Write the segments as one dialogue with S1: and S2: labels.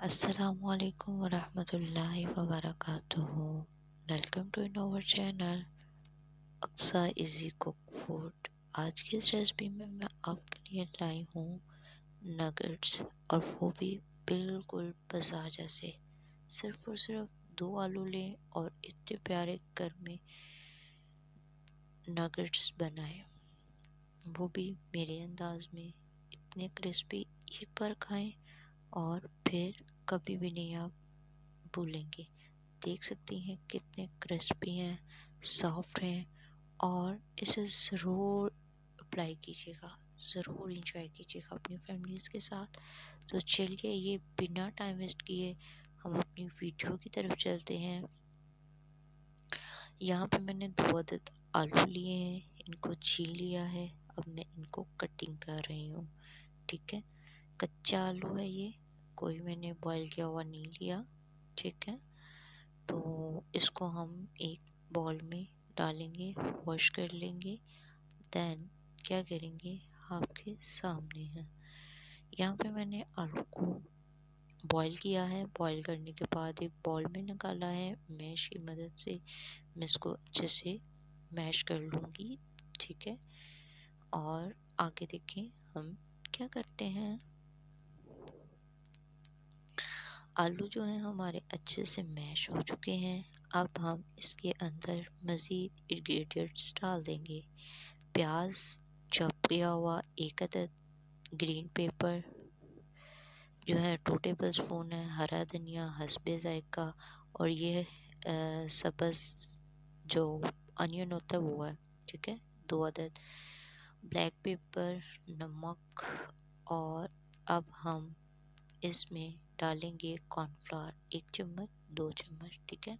S1: Assalamualaikum warahmatullahi wabarakatuh. Welcome to in our channel Aqsa easy cook food. आज की इस recipe में मैं आपके लिए लाई हूँ नगेट्स, और वो भी बिल्कुल बाजार जैसे। सिर्फ और सिर्फ 2 आलू लें और इतने प्यारे घर में नगेट्स बनाएं, वो भी मेरे अंदाज में। इतने क्रिस्पी, एक बार खाएं और फिर कभी भी नहीं आप भूलेंगे। देख सकती हैं कितने क्रिस्पी हैं, सॉफ्ट हैं, और इसे ज़रूर अप्लाई कीजिएगा, ज़रूर इंजॉय कीजिएगा अपनी फैमिलीज़ के साथ। तो चलिए, ये बिना टाइम वेस्ट किए हम अपनी वीडियो की तरफ चलते हैं। यहाँ पे मैंने 2 अदद आलू लिए हैं, इनको छील लिया है। अब मैं इनको कटिंग कर रही हूँ। ठीक है, कच्चा आलू है ये, कोई मैंने बॉईल किया हुआ नहीं लिया। ठीक है, तो इसको हम एक बॉल में डालेंगे, वॉश कर लेंगे। देन क्या करेंगे, आपके सामने है। यहाँ पे मैंने आलू को बॉईल किया है। बॉईल करने के बाद एक बॉल में निकाला है। मैश की मदद से मैं इसको अच्छे से मैश कर लूँगी। ठीक है, और आगे देखें हम क्या करते हैं। आलू जो है हमारे अच्छे से मैश हो चुके हैं। अब हम इसके अंदर मज़ीद इंग्रेडिएंट्स डाल देंगे। प्याज चॉप किया हुआ 1 अदद, ग्रीन पेपर जो है 2 टेबल स्पून है, हरा धनिया हस्बे जायका, और ये सब्ज़ जो अनियन होता है वो है। ठीक है, 2 अदद, ब्लैक पेपर, नमक, और अब हम इसमें डालेंगे कॉर्नफ्लावर 1 चम्मच 2 चम्मच। ठीक है,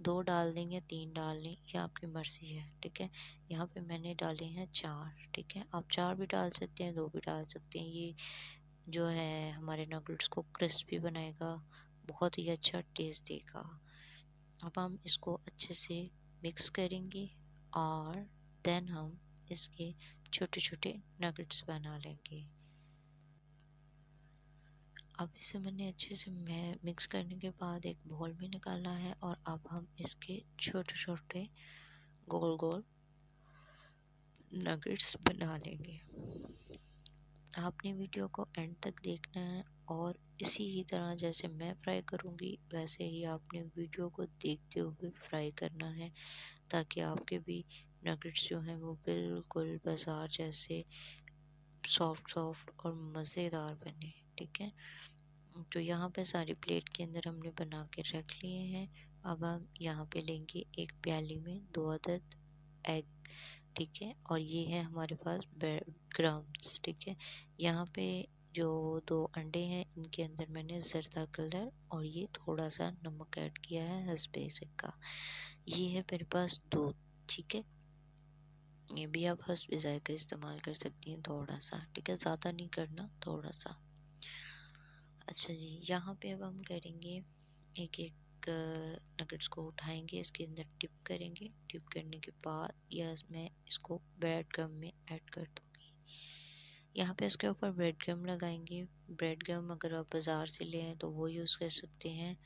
S1: 2 डाल दें या 3 डाल लें, ये आपकी मर्ज़ी है। ठीक है, यहाँ पे मैंने डाले हैं 4। ठीक है, आप 4 भी डाल सकते हैं, 2 भी डाल सकते हैं। ये जो है हमारे नगेट्स को क्रिस्पी बनाएगा, बहुत ही अच्छा टेस्ट देगा। अब हम इसको अच्छे से मिक्स करेंगे और देन हम इसके छोटे छोटे नगेट्स बना लेंगे। अब इसे मैंने अच्छे से मैं मिक्स करने के बाद एक बाउल में निकाला है, और अब हम इसके छोटे छोटे गोल गोल नगेट्स बना लेंगे। आपने वीडियो को एंड तक देखना है, और इसी ही तरह जैसे मैं फ्राई करूँगी वैसे ही आपने वीडियो को देखते हुए फ्राई करना है, ताकि आपके भी नगेट्स जो हैं वो बिल्कुल बाजार जैसे सॉफ्ट सॉफ्ट और मज़ेदार बने। ठीक है, तो यहाँ पे सारी प्लेट के अंदर हमने बना के रख लिए हैं। अब हम यहाँ पे लेंगे एक प्याली में 2 अदद एग। ठीक है, और ये है हमारे पास ब्रेड क्रम्स। ठीक है, यहाँ पे जो 2 अंडे हैं इनके अंदर मैंने जर्दा कलर और ये थोड़ा सा नमक ऐड किया है हस्बे का। ये है मेरे पास दूध। ठीक है, ये भी आप हस्बे का इस्तेमाल कर सकती हैं थोड़ा सा। ठीक है, ज़्यादा नहीं करना, थोड़ा सा। अच्छा जी, यहाँ पे अब हम करेंगे एक एक नगेट्स को उठाएंगे, इसके अंदर डिप करेंगे। डिप करने के बाद यह मैं इसको ब्रेड क्रम में ऐड कर दूँगी। यहाँ पे इसके ऊपर ब्रेड क्रम लगाएंगे। ब्रेड क्रम अगर आप बाज़ार से ले आएँ तो वो यूज़ कर सकते हैं,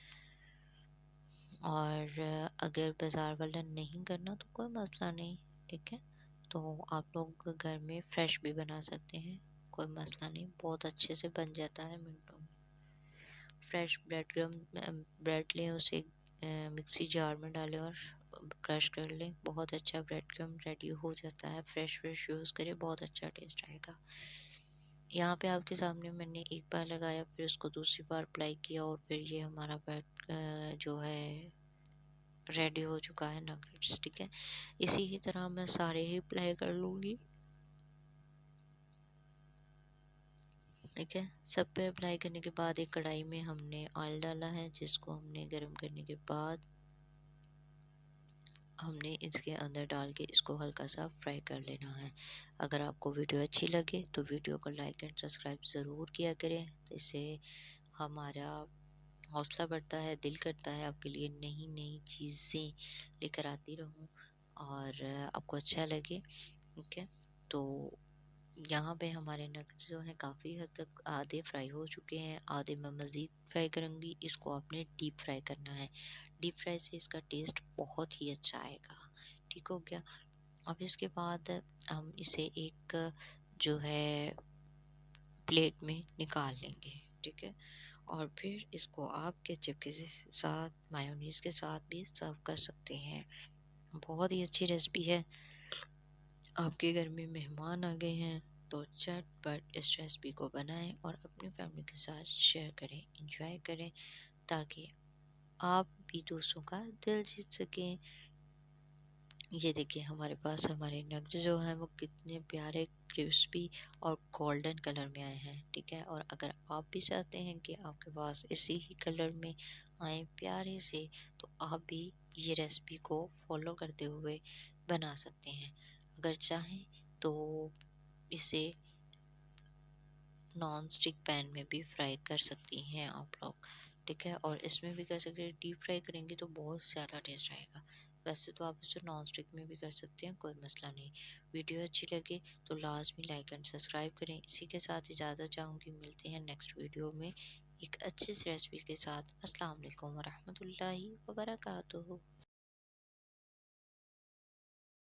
S1: और अगर बाज़ार वाला नहीं करना तो कोई मसला नहीं। ठीक है, तो आप लोग घर में फ्रेश भी बना सकते हैं, कोई मसला नहीं, बहुत अच्छे से बन जाता है मिनटों में। फ्रेश ब्रेड क्रम ब्रेड लें, उसे मिक्सी जार में डालें और क्रश कर लें। बहुत अच्छा ब्रेड क्रम रेडी हो जाता है। फ्रेश यूज़ करें, बहुत अच्छा टेस्ट आएगा। यहाँ पे आपके सामने मैंने एक बार लगाया, फिर उसको दूसरी बार अप्लाई किया, और फिर ये हमारा ब्रेड जो है रेडी हो चुका है नगेट्स। ठीक है, इसी ही तरह मैं सारे ही अप्लाई कर लूँगी। ठीक है, सब पे अप्लाई करने के बाद एक कढ़ाई में हमने ऑयल डाला है, जिसको हमने गर्म करने के बाद हमने इसके अंदर डाल के इसको हल्का सा फ्राई कर लेना है। अगर आपको वीडियो अच्छी लगे तो वीडियो को लाइक एंड सब्सक्राइब ज़रूर किया करें, तो इससे हमारा हौसला बढ़ता है, दिल करता है आपके लिए नई नई चीज़ें लेकर आती रहूं और आपको अच्छा लगे। ठीक है, तो यहाँ पे हमारे नट्स जो हैं काफ़ी हद तक आधे फ्राई हो चुके हैं, आधे मैं मज़ीद फ्राई करूँगी। इसको आपने डीप फ्राई करना है। डीप फ्राई से इसका टेस्ट बहुत ही अच्छा आएगा। ठीक हो गया। अब इसके बाद हम इसे एक जो है प्लेट में निकाल लेंगे। ठीक है। और फिर इसको आप केचप के साथ, मायोनीज के साथ भी सर्व कर सकते हैं। बहुत ही अच्छी रेसिपी है। आपके घर में मेहमान आ गए हैं तो झटपट इस रेसिपी को बनाएं और अपनी फैमिली के साथ शेयर करें, एंजॉय करें, ताकि आप भी दूसरों का दिल जीत सकें। ये देखिए हमारे पास हमारे नग्स जो हैं वो कितने प्यारे क्रिस्पी और गोल्डन कलर में आए हैं। ठीक है। और अगर आप भी चाहते हैं कि आपके पास इसी ही कलर में आए प्यारे से, तो आप भी ये रेसिपी को फॉलो करते हुए बना सकते हैं। अगर चाहें तो इसे नॉन स्टिक पैन में भी फ्राई कर सकती हैं आप लोग। ठीक है। और इसमें भी कर सकते हैं। डीप फ्राई करेंगे तो बहुत ज़्यादा टेस्ट आएगा। वैसे तो आप इसे नॉन स्टिक में भी कर सकते हैं, कोई मसला नहीं। वीडियो अच्छी लगे तो लाजमी लाइक एंड सब्सक्राइब करें। इसी के साथ इजाज़त चाहूँगी। मिलते हैं नेक्स्ट वीडियो में एक अच्छी सी रेसिपी के साथ। अस्सलाम वालेकुम वरहमतुल्लाहि वबरकातुहू।